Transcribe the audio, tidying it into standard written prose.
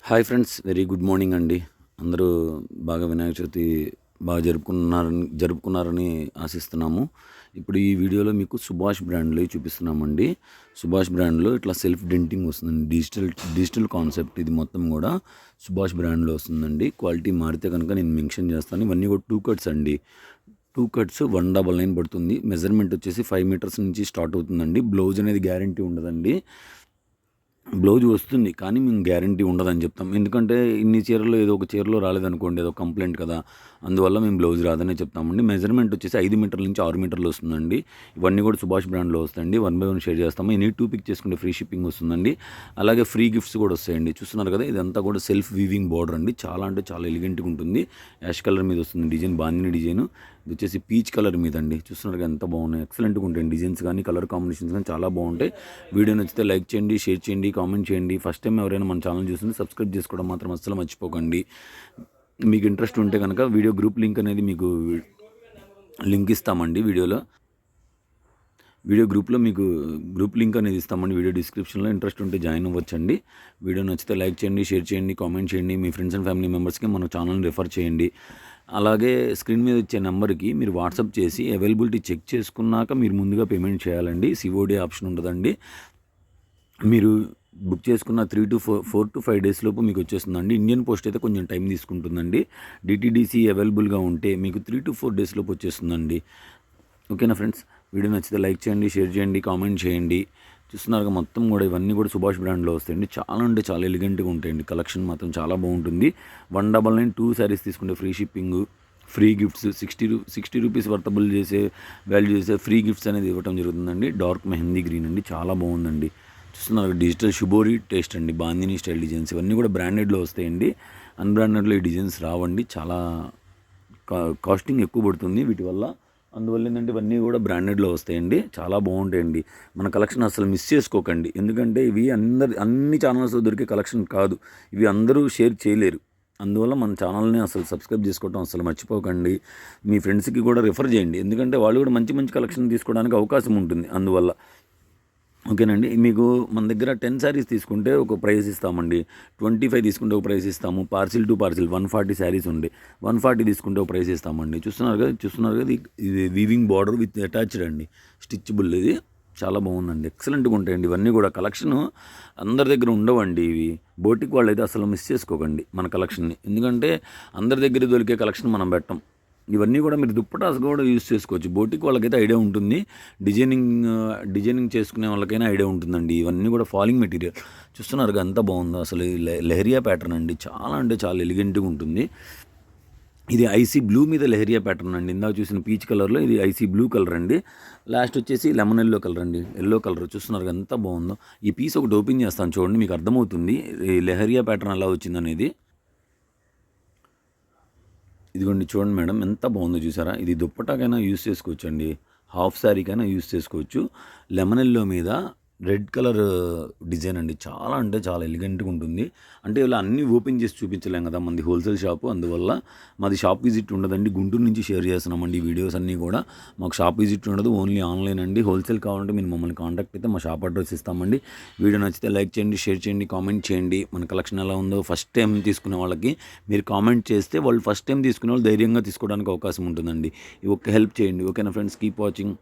Hi friends, very good morning అండి. అందరూ బాగా వినాయక చవితి బాగా జరుపుకున్నారని ఆశిస్తున్నాము. ఇప్పుడు ఈ వీడియోలో మీకు సుభాష్ బ్రాండ్‌లో చూపిస్తున్నామండి. సుభాష్ బ్రాండ్‌లో ఇట్లా సెల్ఫ్ డెంటింగ్ వస్తుందండి. డిజిటల్ కాన్సెప్ట్ ఇది మొత్తం కూడా సుభాష్ బ్రాండ్‌లో వస్తుందండి. క్వాలిటీ మారితే కనుక నేను మెన్షన్ చేస్తాను. ఇవన్నీ కూడా 2 కట్స్ అండి. 2 కట్స్ 199 పడుతుంది. మెజర్మెంట్ వచ్చేసి 5 మీటర్స్ నుంచి స్టార్ట్ అవుతుందండి. బ్లౌజ్ అనేది గ్యారంటీ ఉండదండి. బ్లౌజ్ వస్తుంది, కానీ మేము గ్యారంటీ ఉండదని చెప్తాం. ఎందుకంటే ఇన్ని చీరల్లో ఏదో ఒక చీరలో రాలేదనుకోండి, ఏదో కంప్లైంట్ కదా. అందువల్ల మేము బ్లౌజ్ రాదనే చెప్తామండి. మెజర్మెంట్ వచ్చేసి 5 మీటర్ల నుంచి 6 మీటర్లు వస్తుందండి. ఇవన్నీ కూడా సుభాష్ బ్రాండ్లో వస్తాయండి. 1 బై 1 షేర్ చేస్తాము. ఎనీ 2 పిక్ చేసుకుంటే ఫ్రీ షిప్పింగ్ వస్తుందండి. అలాగే ఫ్రీ గిఫ్ట్స్ కూడా వస్తాయండి. చూస్తున్నారు కదా, ఇదంతా కూడా సెల్ఫ్ వీవింగ్ బార్డర్ అండి. చాలా అంటే చాలా ఎలిగెంట్గా ఉంటుంది. యాష్ కలర్ మీద వస్తుంది డిజైన్, బాందిని డిజైన్. ఇది వచ్చేసి పీచ్ కలర్ మీద అండి. చూస్తున్నారు ఎంత బాగున్నాయి, ఎక్సలెంట్గా ఉంటాయి డిజైన్స్ కానీ కలర్ కాంబినేషన్స్ కానీ చాలా బాగుంటాయి. వీడియో నచ్చితే లైక్ చేయండి, షేర్ చేయండి, కామెంట్ చేయండి. ఫస్ట్ టైం ఎవరైనా మన ఛానల్ చూస్తుంటే సబ్స్క్రైబ్ చేసుకోవడం మాత్రం అస్సలు మర్చిపోకండి. మీకు ఇంట్రెస్ట్ ఉంటే కనుక వీడియో గ్రూప్ లింక్ అనేది మీకు లింక్ ఇస్తామండి. వీడియో గ్రూప్లో మీకు గ్రూప్ లింక్ అనేది ఇస్తామండి. వీడియో డిస్క్రిప్షన్లో ఇంట్రెస్ట్ ఉంటే జాయిన్ అవ్వచ్చండి. వీడియో నచ్చితే లైక్ చేయండి, షేర్ చేయండి, కామెంట్ చేయండి. మీ ఫ్రెండ్స్ అండ్ ఫ్యామిలీ మెంబర్స్కి మన ఛానల్ని రిఫర్ చేయండి. అలాగే స్క్రీన్ మీద వచ్చే నెంబర్కి మీరు వాట్సాప్ చేసి అవైలబిలిటీ చెక్ చేసుకున్నాక మీరు ముందుగా పేమెంట్ చేయాలండి. సిఓడి ఆప్షన్ ఉండదండి. మీరు బుక్ చేసుకున్న 4 to 5 డేస్ లోపు మీకు వచ్చేస్తుందండి. ఇండియన్ పోస్ట్ అయితే కొంచెం టైం తీసుకుంటుందండి. డిటీడీసీ అవైలబుల్గా ఉంటే మీకు 3 to 4 డేస్ లోపు వచ్చేస్తుందండి. ఓకేనా ఫ్రెండ్స్, వీడియో నచ్చితే లైక్ చేయండి, షేర్ చేయండి, కామెంట్ చేయండి. చూస్తున్నారుగా మొత్తం కూడా ఇవన్నీ కూడా సుభాష్ బ్రాండ్లో వస్తాయండి. చాలా అంటే చాలా ఎలిగెంట్గా ఉంటాయండి. కలెక్షన్ మాత్రం చాలా బాగుంటుంది. 199 2 శారీస్ తీసుకుంటే free shipping, free gifts 60 rupees worthable చేసే వాల్యూ చేసే ఫ్రీ గిఫ్ట్స్ అనేది ఇవ్వడం జరుగుతుందండి. డార్క్ మెహందీ గ్రీన్ అండి, చాలా బాగుందండి. చూస్తున్నారు, డిజిటల్ షుబోరి టేస్ట్ అండి, బాందిని స్టైల్ డిజైన్స్ ఇవన్నీ కూడా బ్రాండెడ్లో వస్తాయండి. అన్బ్రాండెడ్లో ఈ డిజైన్స్ రావండి. చాలా కాస్టింగ్ ఎక్కువ పడుతుంది వీటి వల్ల. అందువల్ల ఏంటంటే ఇవన్నీ కూడా బ్రాండెడ్లో వస్తాయండి. చాలా బాగుంటాయండి. మన కలెక్షన్ అసలు మిస్ చేసుకోకండి. ఎందుకంటే ఇవి అన్ని ఛానల్స్లో దొరికే కలెక్షన్ కాదు. ఇవి అందరూ షేర్ చేయలేరు. అందువల్ల మన ఛానల్ని అసలు సబ్స్క్రైబ్ చేసుకోవడం అసలు మర్చిపోకండి. మీ ఫ్రెండ్స్కి కూడా రిఫర్ చేయండి. ఎందుకంటే వాళ్ళు కూడా మంచి మంచి కలెక్షన్ తీసుకోవడానికి అవకాశం ఉంటుంది. అందువల్ల ఓకేనండి. మీకు మన దగ్గర 10 శారీస్ తీసుకుంటే ఒక ప్రైస్ ఇస్తామండి. 25 తీసుకుంటే ఒక ప్రైస్ ఇస్తాము. పార్సిల్ టు పార్సిల్ 140 శారీస్ ఉండి 140 తీసుకుంటే ఒక ప్రైస్ ఇస్తామండి. చూస్తున్నారు కదా, ఇది వీవింగ్ బార్డర్ విత్ అటాచ్డ్ అండి, స్టిచ్బుల్. ఇది చాలా బాగుందండి, ఎక్సలెంట్గా ఉంటాయండి. ఇవన్నీ కూడా కలెక్షన్ అందరి దగ్గర ఉండవండి. ఇవి బోటిక్ వాళ్ళు అయితే అసలు మిస్ చేసుకోకండి మన కలెక్షన్ని. ఎందుకంటే అందరి దగ్గర దొరికే కలెక్షన్ మనం పెట్టం. ఇవన్నీ కూడా మీరు దుప్పటాస్ కూడా యూజ్ చేసుకోవచ్చు. బోటిక్ వాళ్ళకైతే ఐడియా ఉంటుంది, డిజైనింగ్ చేసుకునే వాళ్ళకైనా ఐడియా ఉంటుందండి. ఇవన్నీ కూడా ఫాలింగ్ మెటీరియల్. చూస్తున్నారు ఎంత బాగుందో అసలు. లెహరియా ప్యాటర్న్ అండి, చాలా అంటే చాలా ఎలిగెంట్గా ఉంటుంది. ఇది ఐసీ బ్లూ మీద లెహరియా ప్యాటర్న్ అండి. ఇందాక చూసిన పీచ్ కలర్లో ఇది ఐసీ బ్లూ కలర్ అండి. లాస్ట్ వచ్చేసి లెమన్ ఎల్లో కలర్ అండి, ఎల్లో కలర్. చూస్తున్నారు ఎంత బాగుందో. ఈ పీస్ ఒకటి ఓపెన్ చేస్తాను చూడండి, మీకు అర్థమవుతుంది ఈ లెహరియా ప్యాటర్న్ ఎలా వచ్చిందనేది. ఇదిగోండి చూడండి మేడం, ఎంత బాగుందో చూసారా. ఇది దుప్పటాకైనా యూస్ చేసుకోవచ్చు అండి, హాఫ్ శారీకైనా యూస్ చేసుకోవచ్చు. లెమన్ ఎల్లో మీద రెడ్ కలర్ డిజైన్ అండి. చాలా అంటే చాలా ఎలిగెంట్గా ఉంటుంది. అంటే ఇలా అన్నీ ఓపెన్ చేసి చూపించలేం కదా, మనది హోల్సేల్ షాపు. అందువల్ల మాది షాప్ విజిట్ ఉండదండి. గుంటూరు నుంచి షేర్ చేస్తున్నామండి ఈ వీడియోస్ అన్నీ కూడా. మాకు షాప్ విజిట్ ఉండదు, ఓన్లీ ఆన్లైన్ అండి. హోల్సేల్ కావాలంటే మీరు మమ్మల్ని కాంటాక్ట్ అయితే మా షాప్ అడ్రస్ ఇస్తామండి. వీడియో నచ్చితే లైక్ చేయండి, షేర్ చేయండి, కామెంట్ చేయండి. మన కలెక్షన్ ఎలా ఉందో ఫస్ట్ టైం తీసుకునే వాళ్ళకి మీరు కామెంట్ చేస్తే వాళ్ళు ఫస్ట్ టైం తీసుకునే వాళ్ళు ధైర్యంగా తీసుకోవడానికి అవకాశం ఉంటుందండి. ఈ ఒక్క హెల్ప్ చేయండి. ఓకేనా ఫ్రెండ్స్, కీప్ వాచింగ్.